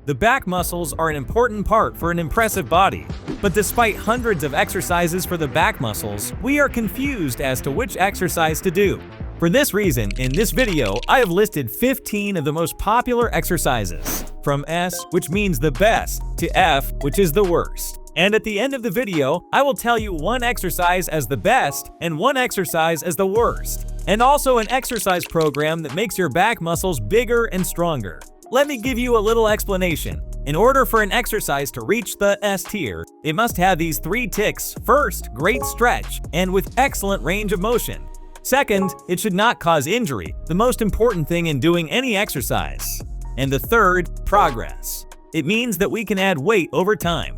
The back muscles are an important part for an impressive body. But despite hundreds of exercises for the back muscles, we are confused as to which exercise to do. For this reason, in this video, I have listed 15 of the most popular exercises, from S, which means the best, to F, which is the worst. And at the end of the video, I will tell you one exercise as the best and one exercise as the worst, and also an exercise program that makes your back muscles bigger and stronger. Let me give you a little explanation. In order for an exercise to reach the S tier, it must have these 3 ticks. First, great stretch, and with excellent range of motion. Second, it should not cause injury, the most important thing in doing any exercise. And the third, progress. It means that we can add weight over time.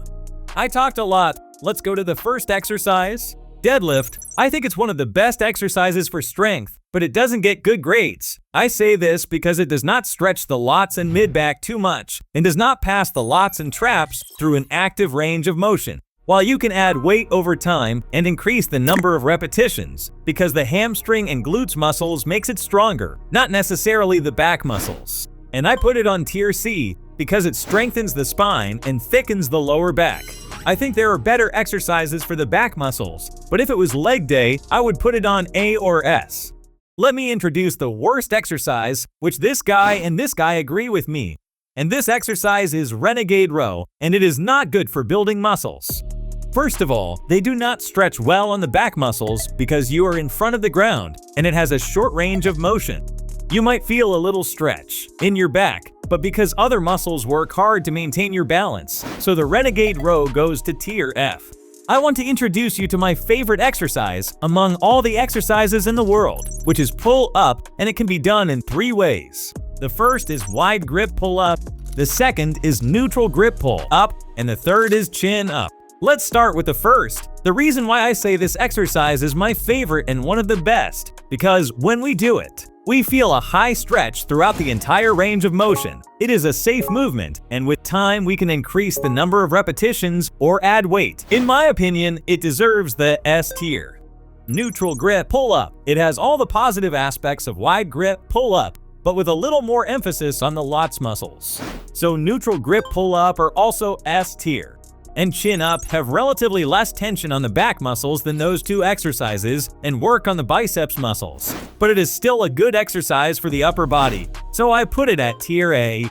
I talked a lot. Let's go to the first exercise. Deadlift. I think it's one of the best exercises for strength, but it doesn't get good grades. I say this because it does not stretch the lats and mid-back too much and does not pass the lats and traps through an active range of motion. While you can add weight over time and increase the number of repetitions, because the hamstring and glutes muscles makes it stronger, not necessarily the back muscles. And I put it on tier C because it strengthens the spine and thickens the lower back. I think there are better exercises for the back muscles, but if it was leg day, I would put it on A or S. Let me introduce the worst exercise, which this guy and this guy agree with me. And this exercise is Renegade row, and it is not good for building muscles. First of all, they do not stretch well on the back muscles because you are in front of the ground and it has a short range of motion. You might feel a little stretch in your back, but because other muscles work hard to maintain your balance, so the Renegade row goes to tier F. I want to introduce you to my favorite exercise among all the exercises in the world, which is pull up, and it can be done in 3 ways. The first is wide grip pull up, the second is neutral grip pull up, and the third is chin up. Let's start with the first. The reason why I say this exercise is my favorite and one of the best, because when we do it, we feel a high stretch throughout the entire range of motion. It is a safe movement, and with time we can increase the number of repetitions or add weight. In my opinion, it deserves the S tier. Neutral grip pull up. It has all the positive aspects of wide grip pull up, but with a little more emphasis on the lats muscles. So neutral grip pull up are also S tier. And chin up have relatively less tension on the back muscles than those 2 exercises and work on the biceps muscles. But it is still a good exercise for the upper body, so I put it at tier A.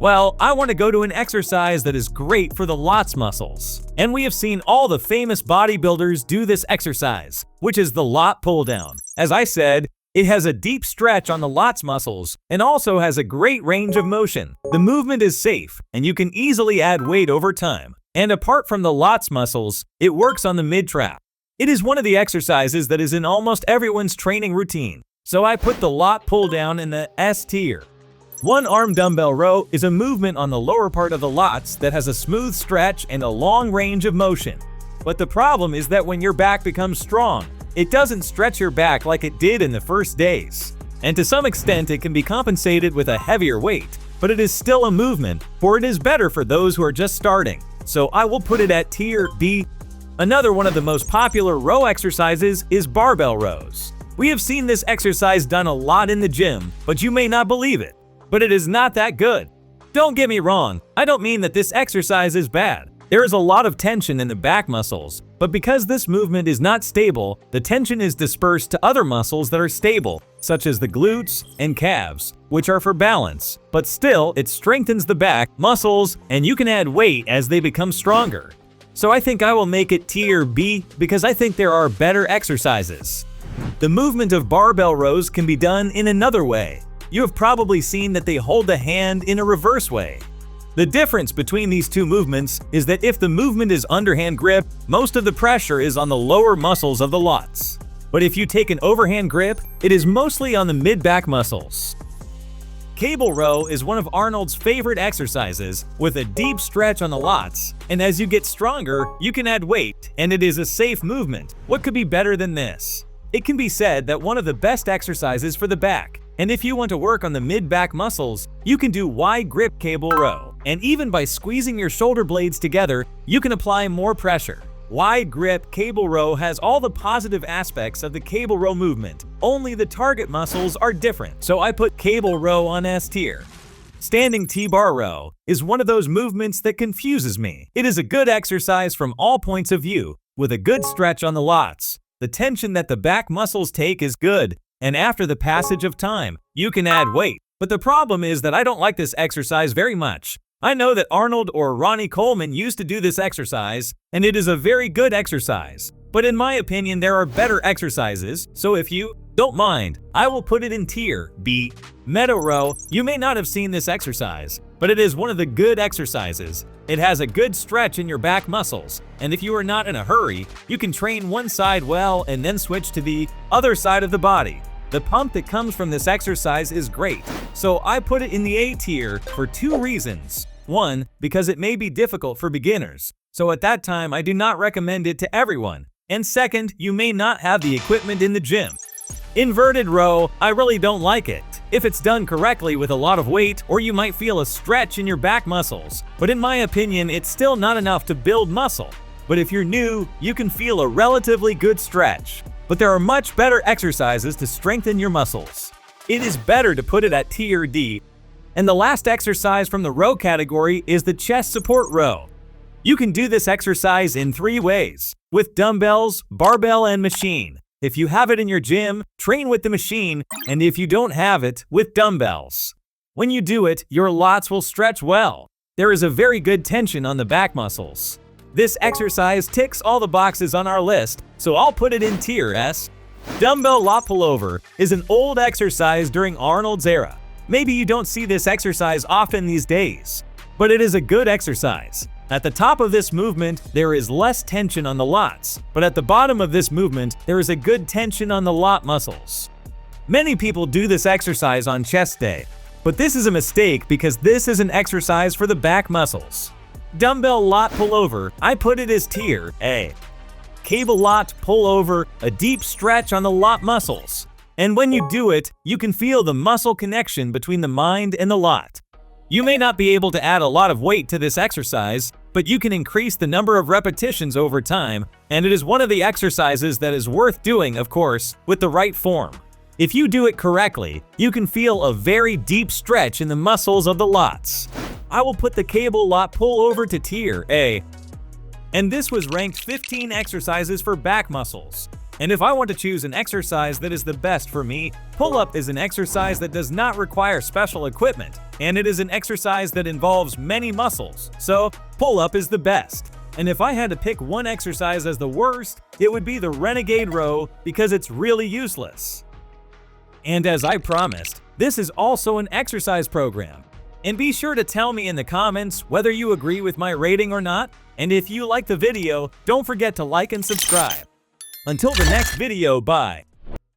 Well, I want to go to an exercise that is great for the lats muscles. And we have seen all the famous bodybuilders do this exercise, which is the lat pull down. As I said, it has a deep stretch on the lats muscles and also has a great range of motion. The movement is safe and you can easily add weight over time. And apart from the lats muscles, it works on the mid-trap. It is one of the exercises that is in almost everyone's training routine. So I put the lat pull down in the S tier. One arm dumbbell row is a movement on the lower part of the lats that has a smooth stretch and a long range of motion. But the problem is that when your back becomes strong, it doesn't stretch your back like it did in the first days. And to some extent it can be compensated with a heavier weight, but it is still a movement, for it is better for those who are just starting. So I will put it at tier B. Another one of the most popular row exercises is barbell rows. We have seen this exercise done a lot in the gym, but you may not believe it. But it is not that good. Don't get me wrong, I don't mean that this exercise is bad. There is a lot of tension in the back muscles, but because this movement is not stable, the tension is dispersed to other muscles that are stable, such as the glutes and calves, which are for balance, but still it strengthens the back muscles and you can add weight as they become stronger. So I think I will make it tier B because I think there are better exercises. The movement of barbell rows can be done in another way. You have probably seen that they hold the hand in a reverse way. The difference between these 2 movements is that if the movement is underhand grip, most of the pressure is on the lower muscles of the lats. But if you take an overhand grip, it is mostly on the mid-back muscles. Cable row is one of Arnold's favorite exercises with a deep stretch on the lats, and as you get stronger, you can add weight, and it is a safe movement. What could be better than this? It can be said that one of the best exercises for the back. And if you want to work on the mid-back muscles, you can do wide grip cable row. And even by squeezing your shoulder blades together, you can apply more pressure. Wide grip cable row has all the positive aspects of the cable row movement, only the target muscles are different. So I put cable row on S tier. Standing T-bar row is one of those movements that confuses me. It is a good exercise from all points of view, with a good stretch on the lats. The tension that the back muscles take is good, and after the passage of time, you can add weight. But the problem is that I don't like this exercise very much. I know that Arnold or Ronnie Coleman used to do this exercise, and it is a very good exercise. But in my opinion, there are better exercises, so if you don't mind, I will put it in tier B. Meadow row. You may not have seen this exercise, but it is one of the good exercises. It has a good stretch in your back muscles, and if you are not in a hurry, you can train one side well and then switch to the other side of the body. The pump that comes from this exercise is great, so I put it in the A tier for two reasons. One, because it may be difficult for beginners, so at that time I do not recommend it to everyone. And second, you may not have the equipment in the gym. Inverted row, I really don't like it. If it's done correctly with a lot of weight, or you might feel a stretch in your back muscles, but in my opinion, it's still not enough to build muscle. But if you're new, you can feel a relatively good stretch. But there are much better exercises to strengthen your muscles. It is better to put it at tier D. And the last exercise from the row category is the chest support row. You can do this exercise in 3 ways: with dumbbells, barbell, and machine. If you have it in your gym, train with the machine, and if you don't have it, with dumbbells. When you do it, your lats will stretch well. There is a very good tension on the back muscles. This exercise ticks all the boxes on our list, so I'll put it in tier S. Dumbbell lat pullover is an old exercise during Arnold's era. Maybe you don't see this exercise often these days, but it is a good exercise. At the top of this movement, there is less tension on the lats, but at the bottom of this movement, there is a good tension on the lat muscles. Many people do this exercise on chest day, but this is a mistake because this is an exercise for the back muscles. Dumbbell lat pullover, I put it as tier A. Cable lat pullover, a deep stretch on the lat muscles. And when you do it, you can feel the muscle connection between the mind and the lat. You may not be able to add a lot of weight to this exercise, but you can increase the number of repetitions over time, and it is one of the exercises that is worth doing, of course, with the right form. If you do it correctly, you can feel a very deep stretch in the muscles of the lats. I will put the cable lat pullover to tier A. And this was ranked 15 exercises for back muscles. And if I want to choose an exercise that is the best for me, pull-up is an exercise that does not require special equipment, and it is an exercise that involves many muscles, so pull-up is the best. And if I had to pick one exercise as the worst, it would be the Renegade row because it's really useless. And as I promised, this is also an exercise program. And be sure to tell me in the comments whether you agree with my rating or not, and if you like the video, don't forget to like and subscribe. Until the next video, bye.